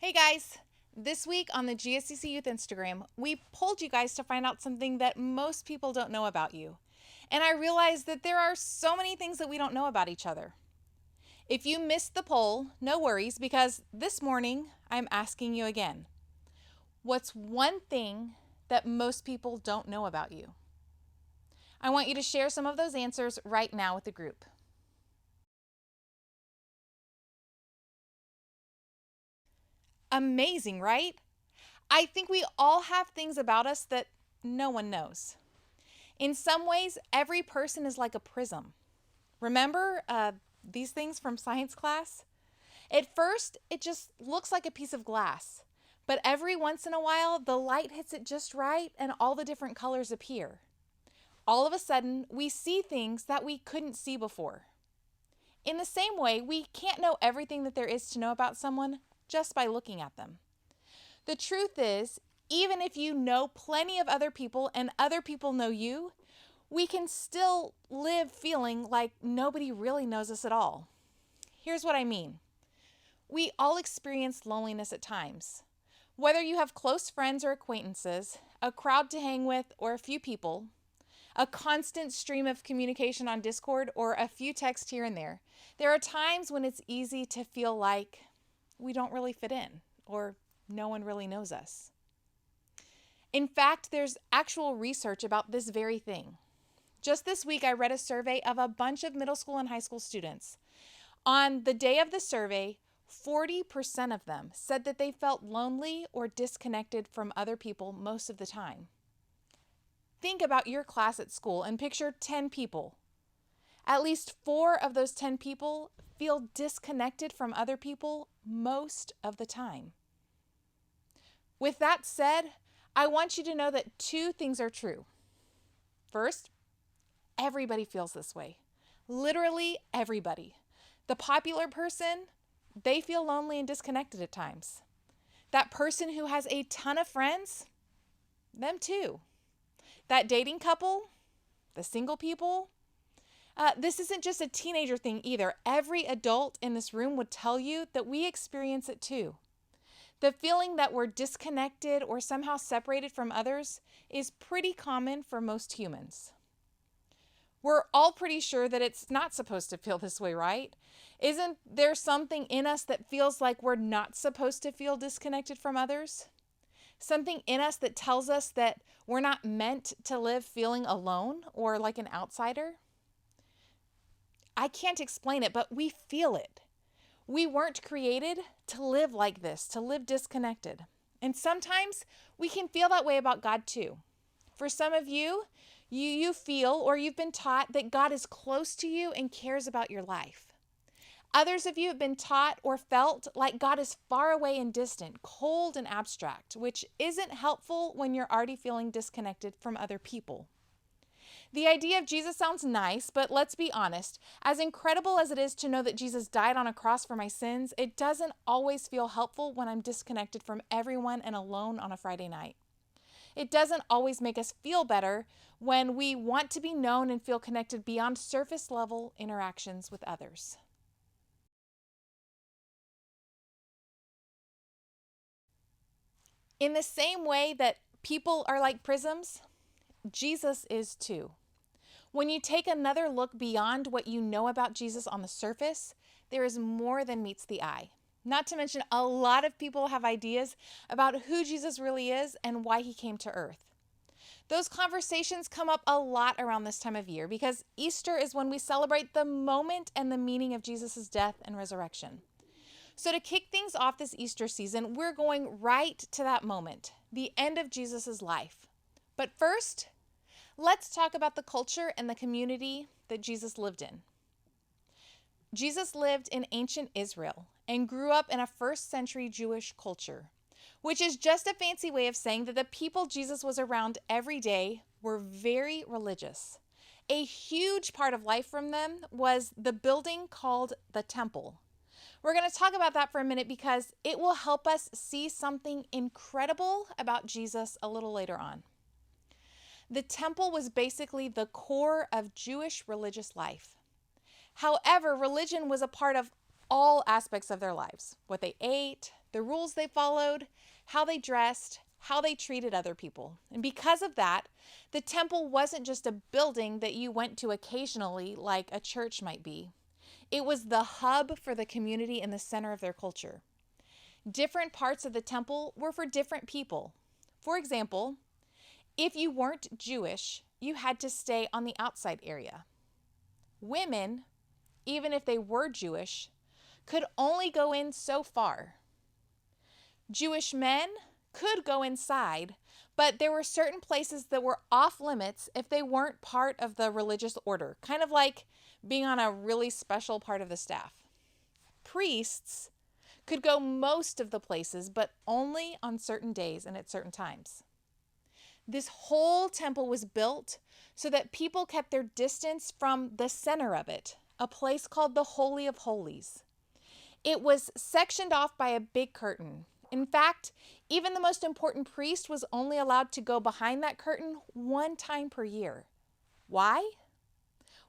Hey guys! This week on the GSCC Youth Instagram, we polled you guys to find out something that most people don't know about you. And I realized that there are so many things that we don't know about each other. If you missed the poll, no worries, because this morning I'm asking you again. What's one thing that most people don't know about you? I want you to share some of those answers right now with the group. Amazing, right? I think we all have things about us that no one knows. In some ways, every person is like a prism. Remember these things from science class? At first, it just looks like a piece of glass, but every once in a while, the light hits it just right and all the different colors appear. All of a sudden, we see things that we couldn't see before. In the same way, we can't know everything that there is to know about someone just by looking at them. The truth is, even if you know plenty of other people and other people know you, we can still live feeling like nobody really knows us at all. Here's what I mean. We all experience loneliness at times. Whether you have close friends or acquaintances, a crowd to hang with, or a few people, a constant stream of communication on Discord, or a few texts here and there are times when it's easy to feel like we don't really fit in, or no one really knows us. In fact, there's actual research about this very thing. Just this week, I read a survey of a bunch of middle school and high school students. On the day of the survey, 40% of them said that they felt lonely or disconnected from other people most of the time. Think about your class at school and picture 10 people. At least 4 of those 10 people feel disconnected from other people most of the time. With that said, I want you to know that 2 things are true. First, everybody feels this way. Literally everybody. The popular person, they feel lonely and disconnected at times. That person who has a ton of friends, them too. That dating couple, the single people, this isn't just a teenager thing either. Every adult in this room would tell you that we experience it too. The feeling that we're disconnected or somehow separated from others is pretty common for most humans. We're all pretty sure that it's not supposed to feel this way, right? Isn't there something in us that feels like we're not supposed to feel disconnected from others? Something in us that tells us that we're not meant to live feeling alone or like an outsider? I can't explain it, but we feel it. We weren't created to live like this, to live disconnected. And sometimes we can feel that way about God too. For some of you, you feel or you've been taught that God is close to you and cares about your life. Others of you have been taught or felt like God is far away and distant, cold and abstract, which isn't helpful when you're already feeling disconnected from other people. The idea of Jesus sounds nice, but let's be honest. As incredible as it is to know that Jesus died on a cross for my sins, it doesn't always feel helpful when I'm disconnected from everyone and alone on a Friday night. It doesn't always make us feel better when we want to be known and feel connected beyond surface level interactions with others. In the same way that people are like prisms, Jesus is too. When you take another look beyond what you know about Jesus on the surface, there is more than meets the eye. Not to mention, a lot of people have ideas about who Jesus really is and why he came to earth. Those conversations come up a lot around this time of year because Easter is when we celebrate the moment and the meaning of Jesus' death and resurrection. So to kick things off this Easter season, we're going right to that moment, the end of Jesus' life. But first, let's talk about the culture and the community that Jesus lived in. Jesus lived in ancient Israel and grew up in a first century Jewish culture, which is just a fancy way of saying that the people Jesus was around every day were very religious. A huge part of life from them was the building called the temple. We're going to talk about that for a minute because it will help us see something incredible about Jesus a little later on. The temple was basically the core of Jewish religious life. However, religion was a part of all aspects of their lives: what they ate, the rules they followed, how they dressed, how they treated other people. And because of that, the temple wasn't just a building that you went to occasionally like a church might be. It was the hub for the community in the center of their culture. Different parts of the temple were for different people. For example, if you weren't Jewish, you had to stay on the outside area. Women, even if they were Jewish, could only go in so far. Jewish men could go inside, but there were certain places that were off limits if they weren't part of the religious order, kind of like being on a really special part of the staff. Priests could go most of the places, but only on certain days and at certain times. This whole temple was built so that people kept their distance from the center of it, a place called the Holy of Holies. It was sectioned off by a big curtain. In fact, even the most important priest was only allowed to go behind that curtain one time per year. Why?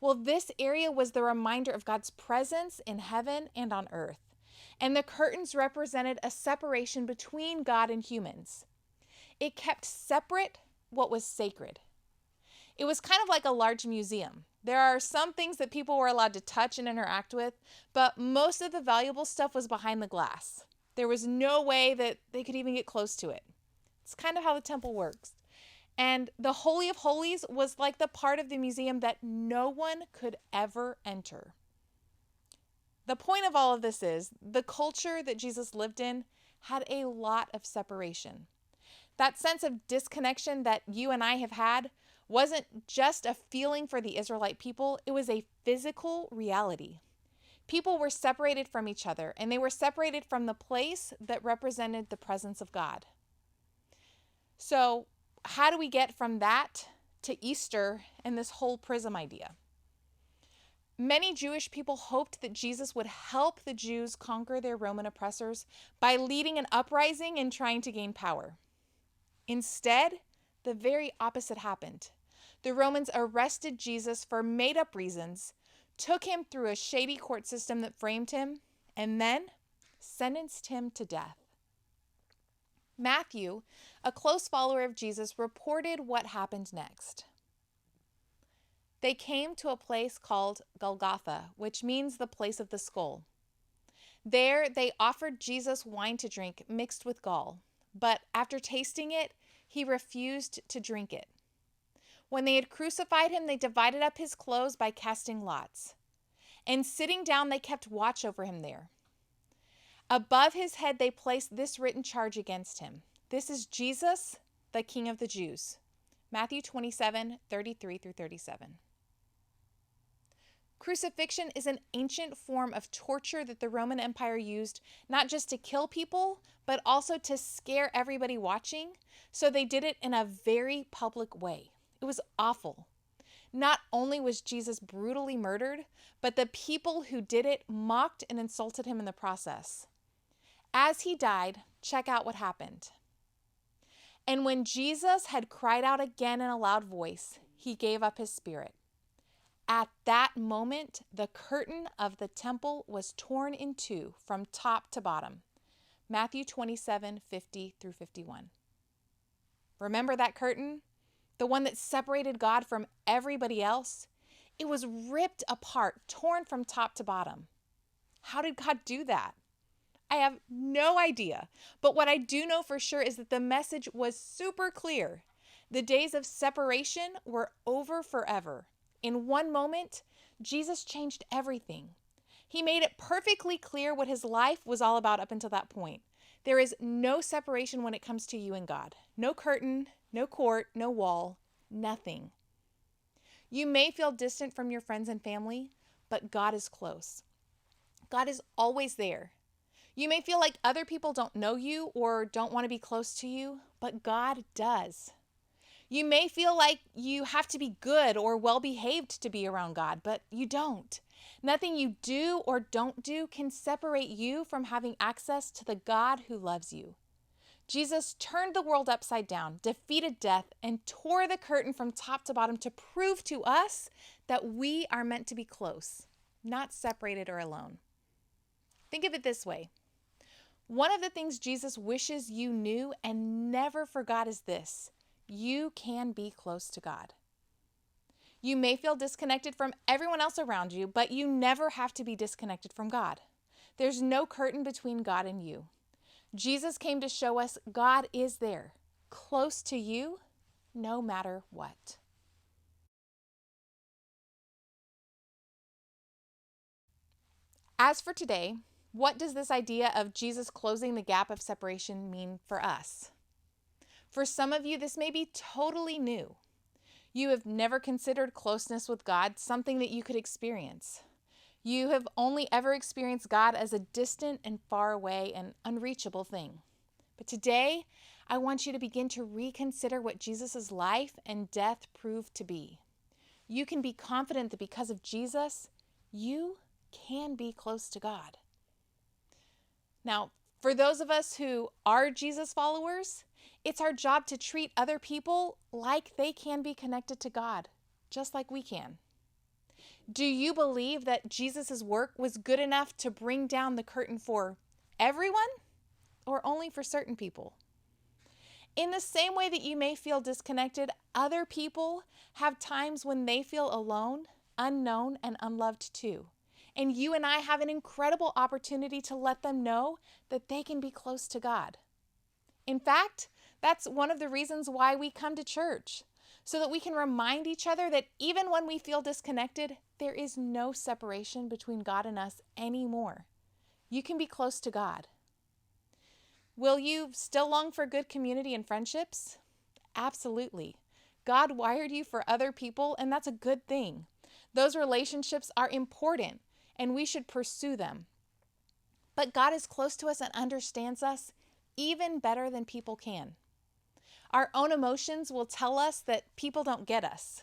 Well, this area was the reminder of God's presence in heaven and on earth, and the curtains represented a separation between God and humans. It kept separate what was sacred. It was kind of like a large museum. There are some things that people were allowed to touch and interact with, but most of the valuable stuff was behind the glass. There was no way that they could even get close to it. It's kind of how the temple works. And the Holy of Holies was like the part of the museum that no one could ever enter. The point of all of this is the culture that Jesus lived in had a lot of separation. That sense of disconnection that you and I have had wasn't just a feeling for the Israelite people, it was a physical reality. People were separated from each other, and they were separated from the place that represented the presence of God. So, how do we get from that to Easter and this whole Prism idea? Many Jewish people hoped that Jesus would help the Jews conquer their Roman oppressors by leading an uprising and trying to gain power. Instead, the very opposite happened. The Romans arrested Jesus for made-up reasons, took him through a shady court system that framed him, and then sentenced him to death. Matthew, a close follower of Jesus, reported what happened next. They came to a place called Golgotha, which means the place of the skull. There, they offered Jesus wine to drink mixed with gall, but after tasting it, he refused to drink it. When they had crucified him, they divided up his clothes by casting lots. And sitting down, they kept watch over him there. Above his head, they placed this written charge against him. This is Jesus, the King of the Jews. Matthew 27:33-37. Crucifixion is an ancient form of torture that the Roman Empire used not just to kill people, but also to scare everybody watching. So they did it in a very public way. It was awful. Not only was Jesus brutally murdered, but the people who did it mocked and insulted him in the process. As he died, check out what happened. And when Jesus had cried out again in a loud voice, he gave up his spirit. At that moment, the curtain of the temple was torn in two from top to bottom. Matthew 27:50-51. Remember that curtain? The one that separated God from everybody else? It was ripped apart, torn from top to bottom. How did God do that? I have no idea. But what I do know for sure is that the message was super clear. The days of separation were over forever. In one moment, Jesus changed everything. He made it perfectly clear what his life was all about up until that point. There is no separation when it comes to you and God. No curtain, no court, no wall, nothing. You may feel distant from your friends and family, but God is close. God is always there. You may feel like other people don't know you or don't want to be close to you, but God does. You may feel like you have to be good or well-behaved to be around God, but you don't. Nothing you do or don't do can separate you from having access to the God who loves you. Jesus turned the world upside down, defeated death, and tore the curtain from top to bottom to prove to us that we are meant to be close, not separated or alone. Think of it this way. One of the things Jesus wishes you knew and never forgot is this: you can be close to God. You may feel disconnected from everyone else around you, but you never have to be disconnected from God. There's no curtain between God and you. Jesus came to show us God is there, close to you, no matter what. As for today, what does this idea of Jesus closing the gap of separation mean for us? For some of you, this may be totally new. You have never considered closeness with God something that you could experience. You have only ever experienced God as a distant and far away and unreachable thing. But today, I want you to begin to reconsider what Jesus' life and death proved to be. You can be confident that because of Jesus, you can be close to God. Now, for those of us who are Jesus followers, it's our job to treat other people like they can be connected to God, just like we can. Do you believe that Jesus' work was good enough to bring down the curtain for everyone or only for certain people? In the same way that you may feel disconnected, other people have times when they feel alone, unknown, and unloved too. And you and I have an incredible opportunity to let them know that they can be close to God. In fact, that's one of the reasons why we come to church, so that we can remind each other that even when we feel disconnected, there is no separation between God and us anymore. You can be close to God. Will you still long for good community and friendships? Absolutely. God wired you for other people, and that's a good thing. Those relationships are important, and we should pursue them. But God is close to us and understands us even better than people can. Our own emotions will tell us that people don't get us.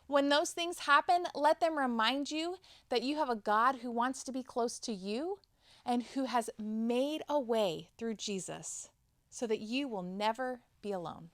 When those things happen, let them remind you that you have a God who wants to be close to you and who has made a way through Jesus so that you will never be alone.